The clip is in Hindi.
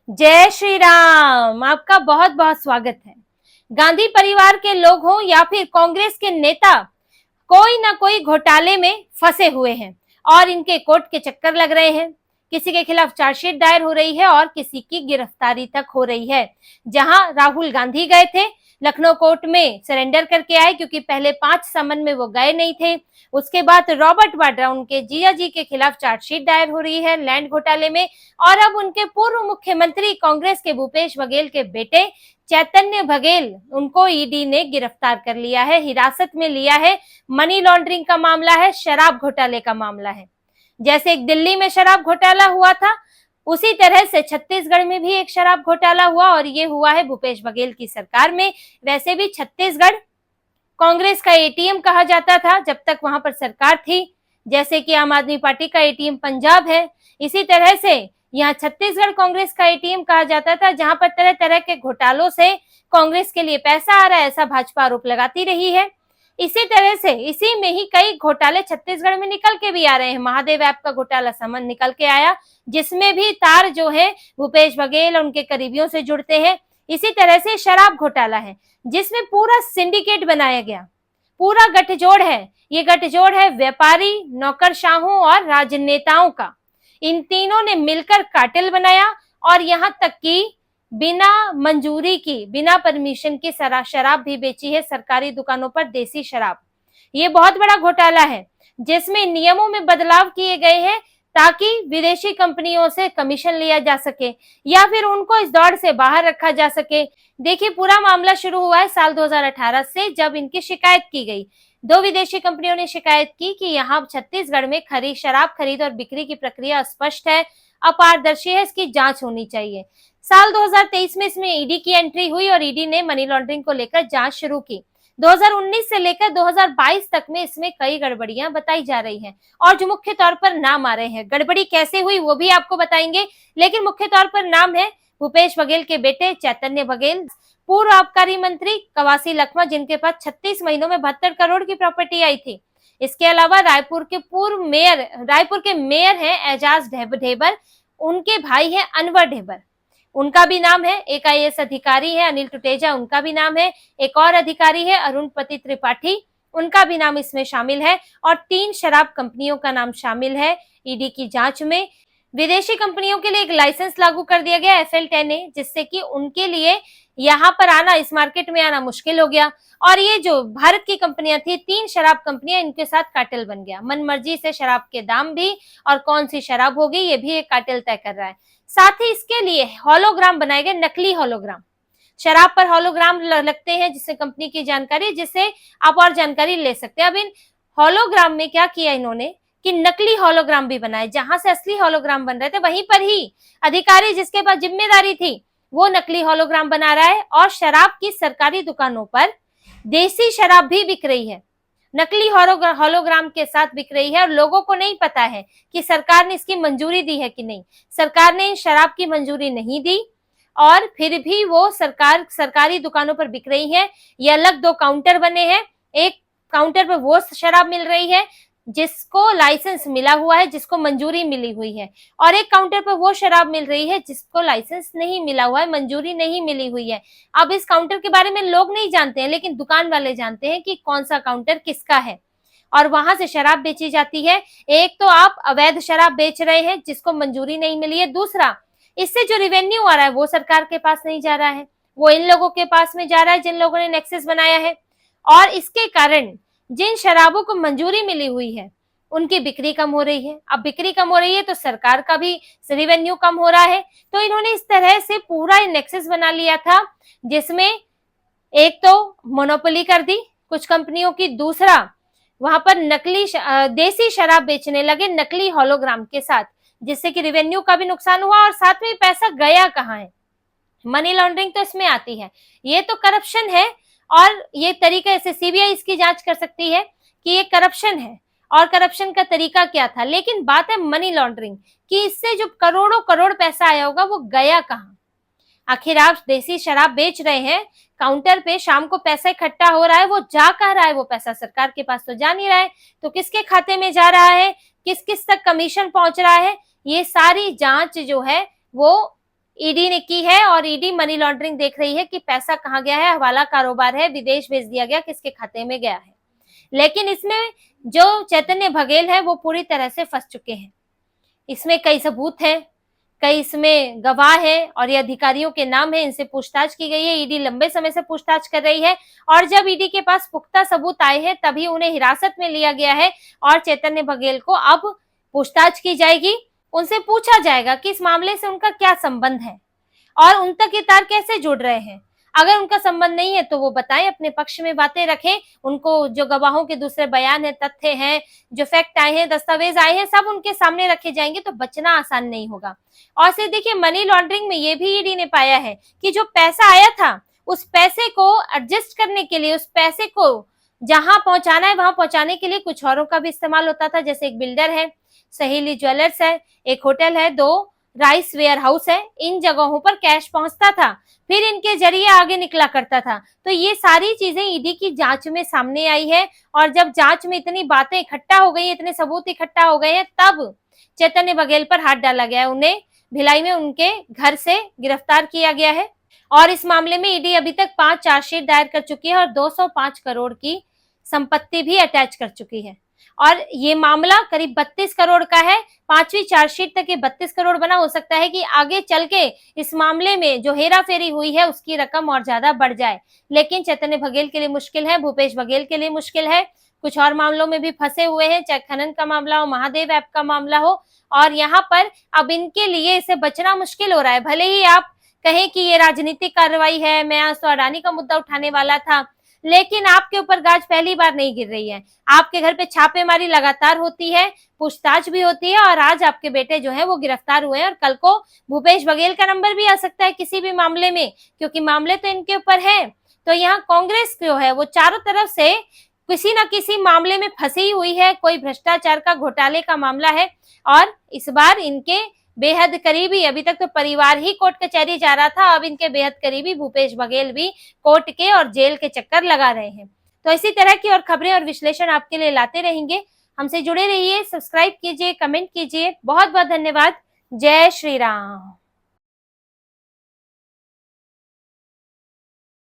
जय श्री राम। आपका बहुत बहुत स्वागत है। गांधी परिवार के लोग हों या फिर कांग्रेस के नेता, कोई ना कोई घोटाले में फंसे हुए हैं और इनके कोर्ट के चक्कर लग रहे हैं। किसी के खिलाफ चार्जशीट दायर हो रही है और किसी की गिरफ्तारी तक हो रही है। जहां राहुल गांधी गए थे, लखनऊ कोर्ट में सरेंडर करके आए, क्योंकि पहले 5 समन में वो गए नहीं थे। उसके बाद रॉबर्ट वाड्रा, उनके जिया जी के खिलाफ चार्जशीट दायर हो रही है लैंड घोटाले में। और अब उनके पूर्व मुख्यमंत्री कांग्रेस के भूपेश बघेल के बेटे चैतन्य बघेल, उनको ईडी ने गिरफ्तार कर लिया है, हिरासत में लिया है। मनी लॉन्ड्रिंग का मामला है, शराब घोटाले का मामला है। जैसे एक दिल्ली में शराब घोटाला हुआ था, उसी तरह से छत्तीसगढ़ में भी एक शराब घोटाला हुआ और ये हुआ है भूपेश बघेल की सरकार में। वैसे भी छत्तीसगढ़ कांग्रेस का एटीएम कहा जाता था जब तक वहां पर सरकार थी, जैसे कि आम आदमी पार्टी का एटीएम पंजाब है। इसी तरह से यहाँ छत्तीसगढ़ कांग्रेस का एटीएम कहा जाता था, जहां पर तरह तरह के घोटालों से कांग्रेस के लिए पैसा आ रहा है, ऐसा भाजपा आरोप लगाती रही है। इसी तरह से इसी में ही कई घोटाले छत्तीसगढ़ में निकल के भी आ रहे हैं। महादेव ऐप का घोटाला समन निकल के आया, जिसमें भी तार जो है भूपेश बघेल और उनके करीबियों से जुड़ते हैं। इसी तरह से शराब घोटाला है, जिसमें पूरा सिंडिकेट बनाया गया, पूरा गठजोड़ है। ये गठजोड़ है व्यापारी, नौकरशाहों और राजनेताओं का। इन तीनों ने मिलकर कार्टेल बनाया और यहाँ तक कि बिना मंजूरी की, बिना परमिशन की शराब भी बेची है सरकारी दुकानों पर, देसी शराब। ये बहुत बड़ा घोटाला है, जिसमें नियमों में बदलाव किए गए हैं ताकि विदेशी कंपनियों से कमीशन लिया जा सके या फिर उनको इस दौड़ से बाहर रखा जा सके। देखिए, पूरा मामला शुरू हुआ है साल 2018 से, जब इनकी शिकायत की गई। 2 विदेशी कंपनियों ने शिकायत की कि यहाँ छत्तीसगढ़ में शराब खरीद और बिक्री की प्रक्रिया स्पष्ट है, अपारदर्शी है, इसकी जांच होनी चाहिए। साल 2023 में इसमें ईडी की एंट्री हुई और ईडी ने मनी लॉन्ड्रिंग को लेकर जांच शुरू की। 2019 से लेकर 2022 तक में इसमें कई गड़बड़ियां बताई जा रही हैं और जो मुख्य तौर पर नाम आ रहे हैं, गड़बड़ी कैसे हुई वो भी आपको बताएंगे, लेकिन मुख्य तौर पर नाम है भूपेश बघेल के बेटे चैतन्य बघेल, पूर्व आबकारी मंत्री कवासी लखमा, जिनके पास 36 महीनों में 72 करोड़ की प्रॉपर्टी आई थी। इसके अलावा रायपुर के मेयर हैं एजाज ढेबर, उनके भाई हैं अनवर ढेबर, उनका भी नाम है। एक आईएएस अधिकारी है अनिल टुटेजा, उनका भी नाम है। एक और अधिकारी है अरुणपति त्रिपाठी, उनका भी नाम इसमें शामिल है। और 3 शराब कंपनियों का नाम शामिल है ईडी की जांच में। विदेशी कंपनियों के लिए एक लाइसेंस लागू कर दिया गया FL10A, जिससे कि उनके लिए यहाँ पर आना, इस मार्केट में आना मुश्किल हो गया। और ये जो भारत की कंपनियां थी, 3 शराब कंपनियां, इनके साथ कार्टेल बन गया। मन मर्जी से शराब के दाम भी और कौन सी शराब होगी ये भी एक कार्टेल तय कर रहा है। साथ ही इसके लिए हॉलोग्राम बनाए गए, नकली हॉलोग्राम। शराब पर हॉलोग्राम लगते हैं, जिससे कंपनी की जानकारी, जिससे आप और जानकारी ले सकते हैं। अब इन हॉलोग्राम में क्या किया इन्होंने कि नकली हॉलोग्राम भी बनाए, जहां से असली हॉलोग्राम बन रहे थे वहीं पर ही अधिकारी जिसके पास जिम्मेदारी थी वो नकली हॉलोग्राम बना रहा है। और शराब की सरकारी दुकानों पर देसी शराब भी बिक रही है, नकली हॉलोग्राम के साथ बिक रही है। और लोगों को नहीं पता है कि सरकार ने इसकी मंजूरी दी है कि नहीं। सरकार ने शराब की मंजूरी नहीं दी और फिर भी वो सरकारी दुकानों पर बिक रही है। ये अलग 2 काउंटर बने हैं, एक काउंटर पर वो शराब मिल रही है जिसको लाइसेंस मिला हुआ है, जिसको मंजूरी मिली हुई है, और एक काउंटर पर वो शराब मिल रही है जिसको लाइसेंस नहीं मिला हुआ है, मंजूरी नहीं मिली हुई है। अब इस काउंटर के बारे में लोग नहीं जानते हैं, लेकिन दुकान वाले जानते हैं कि कौन सा काउंटर किसका है और वहां से शराब बेची जाती है। एक तो आप अवैध शराब बेच रहे हैं जिसको मंजूरी नहीं मिली है, दूसरा इससे जो रेवेन्यू आ रहा है वो सरकार के पास नहीं जा रहा है, वो इन लोगों के पास में जा रहा है जिन लोगों ने नेक्सस बनाया है। और इसके कारण जिन शराबों को मंजूरी मिली हुई है उनकी बिक्री कम हो रही है। अब बिक्री कम हो रही है तो सरकार का भी रेवेन्यू कम हो रहा है। तो इन्होंने इस तरह से पूरा नेक्सस बना लिया था, जिसमें एक तो मोनोपोली कर दी कुछ कंपनियों की, दूसरा वहां पर नकली देसी शराब बेचने लगे नकली हॉलोग्राम के साथ, जिससे कि रेवेन्यू का भी नुकसान हुआ। और साथ में पैसा गया कहाँ है, मनी लॉन्ड्रिंग तो इसमें आती है, ये तो करप्शन है। और ये तरीका ऐसे सीबीआई इसकी जांच कर सकती है कि ये करप्शन है और करप्शन का तरीका क्या था। लेकिन बात है मनी लॉन्ड्रिंग कि इससे जो करोड़ों करोड़ पैसा आया होगा वो गया कहाँ। आखिर आप देसी शराब बेच रहे हैं, काउंटर पे शाम को पैसा इकट्ठा हो रहा है, वो जा कहाँ रहा है, वो पैसा सरकार के पास तो जा नहीं रहा है, तो किसके खाते में जा रहा है, किस किस तक कमीशन पहुंच रहा है, ये सारी जांच जो है वो ईडी ने की है और ईडी मनी लॉन्ड्रिंग देख रही है कि पैसा कहाँ गया है, हवाला कारोबार है, विदेश भेज दिया गया, किसके खाते में गया है। लेकिन इसमें जो चैतन्य बघेल है वो पूरी तरह से फंस चुके हैं। इसमें कई सबूत हैं, कई इसमें गवाह हैं और ये अधिकारियों के नाम है, इनसे पूछताछ की गई है। ईडी लंबे समय से पूछताछ कर रही है और जब ईडी के पास पुख्ता सबूत आए हैं तभी उन्हें हिरासत में लिया गया है और चैतन्य बघेल को अब पूछताछ की जाएगी। उनसे पूछा जाएगा कि इस मामले से उनका क्या संबंध है और उन तक ये तार कैसे जुड़ रहे हैं। अगर उनका संबंध नहीं है तो वो बताएं, अपने पक्ष में बातें रखें। उनको जो गवाहों के दूसरे बयान है, तथ्य हैं, जो फैक्ट आए हैं, दस्तावेज आए हैं, सब उनके सामने रखे जाएंगे तो बचना आसान नहीं होगा। और फिर देखिए, मनी लॉन्ड्रिंग में ये भी ईडी ने पाया है कि जो पैसा आया था उस पैसे को एडजस्ट करने के लिए, उस पैसे को जहां पहुंचाना है वहां पहुंचाने के लिए कुछ औरों का भी इस्तेमाल होता था। जैसे एक बिल्डर है, सहेली ज्वेलर्स है, एक होटल है, 2 राइस वेयर हाउस है, इन जगहों पर कैश पहुंचता था, फिर इनके जरिए आगे निकला करता था। तो ये सारी चीजें ईडी की जांच में सामने आई है और जब जांच में इतनी बातें इकट्ठा हो गई, इतने सबूत इकट्ठा हो गए हैं, तब चैतन्य बघेल पर हाथ डाला गया है। उन्हें भिलाई में उनके घर से गिरफ्तार किया गया है और इस मामले में ईडी अभी तक 5 चार्जशीट दायर कर चुकी है और 205 करोड़ की संपत्ति भी अटैच कर चुकी है। और ये मामला करीब 32 करोड़ का है। 5वीं चार्जशीट तक ये 32 करोड़ बना। हो सकता है कि आगे चल के इस मामले में जो हेरा फेरी हुई है उसकी रकम और ज्यादा बढ़ जाए, लेकिन चैतन्य बघेल के लिए मुश्किल है, भूपेश बघेल के लिए मुश्किल है। कुछ और मामलों में भी फंसे हुए हैं, चाहे खनन का मामला हो, महादेव ऐप का मामला हो, और यहाँ पर अब इनके लिए इसे बचना मुश्किल हो रहा है। भले ही आप कहें कि ये राजनीतिक कार्रवाई है, मैं आज तो अडानी का मुद्दा उठाने वाला था, लेकिन आपके ऊपर गाज पहली बार नहीं गिर रही है। आपके घर पे छापेमारी लगातार होती है, पूछताछ भी होती है और आज आपके बेटे जो है वो गिरफ्तार हुए हैं और कल को भूपेश बघेल का नंबर भी आ सकता है किसी भी मामले में, क्योंकि मामले तो इनके ऊपर है। तो यहाँ कांग्रेस जो है वो चारों तरफ से किसी न किसी मामले में फंसी हुई है, कोई भ्रष्टाचार का, घोटाले का मामला है। और इस बार इनके बेहद करीबी, अभी तक तो परिवार ही कोर्ट कचहरी जा रहा था, अब इनके बेहद करीबी भूपेश बघेल भी कोर्ट के और जेल के चक्कर लगा रहे हैं। तो इसी तरह की और खबरें और विश्लेषण आपके लिए लाते रहेंगे। हमसे जुड़े रहिए, सब्सक्राइब कीजिए, कमेंट कीजिए। बहुत बहुत धन्यवाद। जय श्री राम।